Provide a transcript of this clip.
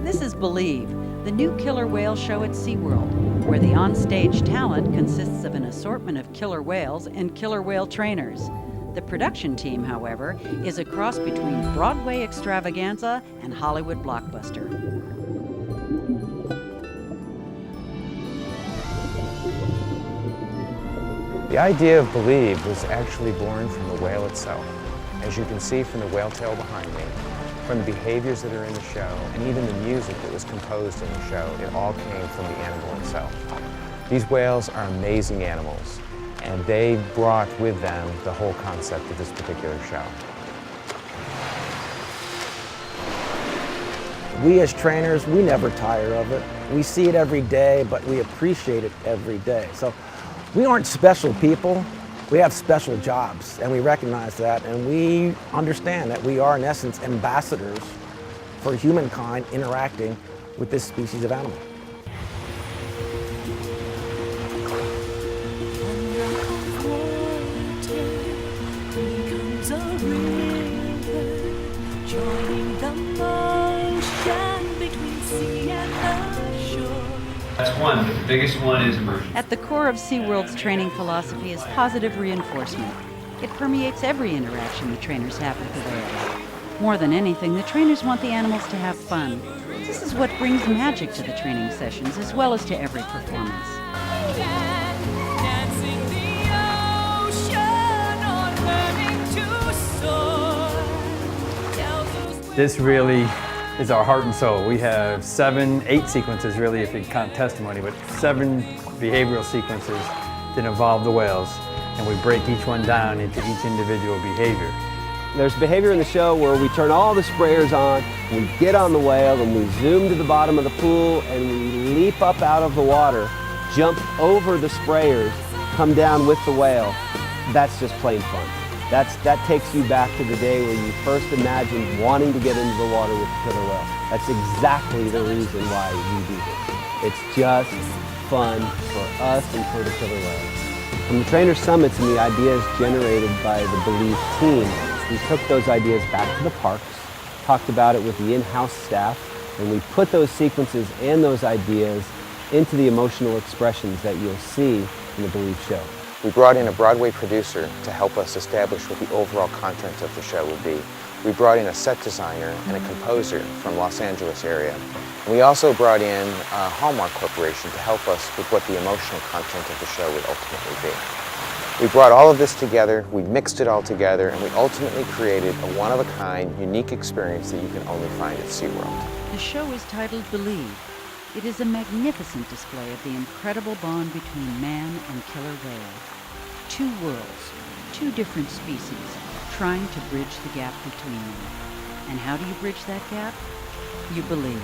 This is Believe, the new killer whale show at SeaWorld, where the onstage talent consists of an assortment of killer whales and killer whale trainers. The production team, however, is a cross between Broadway extravaganza and Hollywood blockbuster. The idea of Believe was actually born from the whale itself. As you can see from the whale tail behind me, from the behaviors that are in the show, and even the music that was composed in the show, it all came from the animal itself. These whales are amazing animals, and they brought with them the whole concept of this particular show. We as trainers, we never tire of it. We see it every day, but we appreciate it every day. So we aren't special people. We have special jobs, and we recognize that, and we understand that we are, in essence, ambassadors for humankind interacting with this species of animal. That's one, but the biggest one is immersion. At the core of SeaWorld's training philosophy is positive reinforcement. It permeates every interaction the trainers have with the whales. More than anything, the trainers want the animals to have fun. This is what brings magic to the training sessions as well as to every performance. This really is our heart and soul. We have 8 sequences really if you count testimony, but 7 behavioral sequences that involve the whales, and we break each one down into each individual behavior. There's behavior in the show where we turn all the sprayers on, we get on the whale, and we zoom to the bottom of the pool, and we leap up out of the water, jump over the sprayers, come down with the whale. That's just plain fun. That takes you back to the day where you first imagined wanting to get into the water with the killer whale. That's exactly the reason why we do this. It's just fun for us and for the killer whale. From the trainer summits and the ideas generated by the Believe team, we took those ideas back to the parks, talked about it with the in-house staff, and we put those sequences and those ideas into the emotional expressions that you'll see in the Believe show. We brought in a Broadway producer to help us establish what the overall content of the show would be. We brought in a set designer and a composer from Los Angeles area. We also brought in a Hallmark Corporation to help us with what the emotional content of the show would ultimately be. We brought all of this together, we mixed it all together, and we ultimately created a one-of-a-kind, unique experience that you can only find at SeaWorld. The show is titled Believe. It is a magnificent display of the incredible bond between man and killer whale. 2 worlds, 2 different species, trying to bridge the gap between them. And how do you bridge that gap? You believe.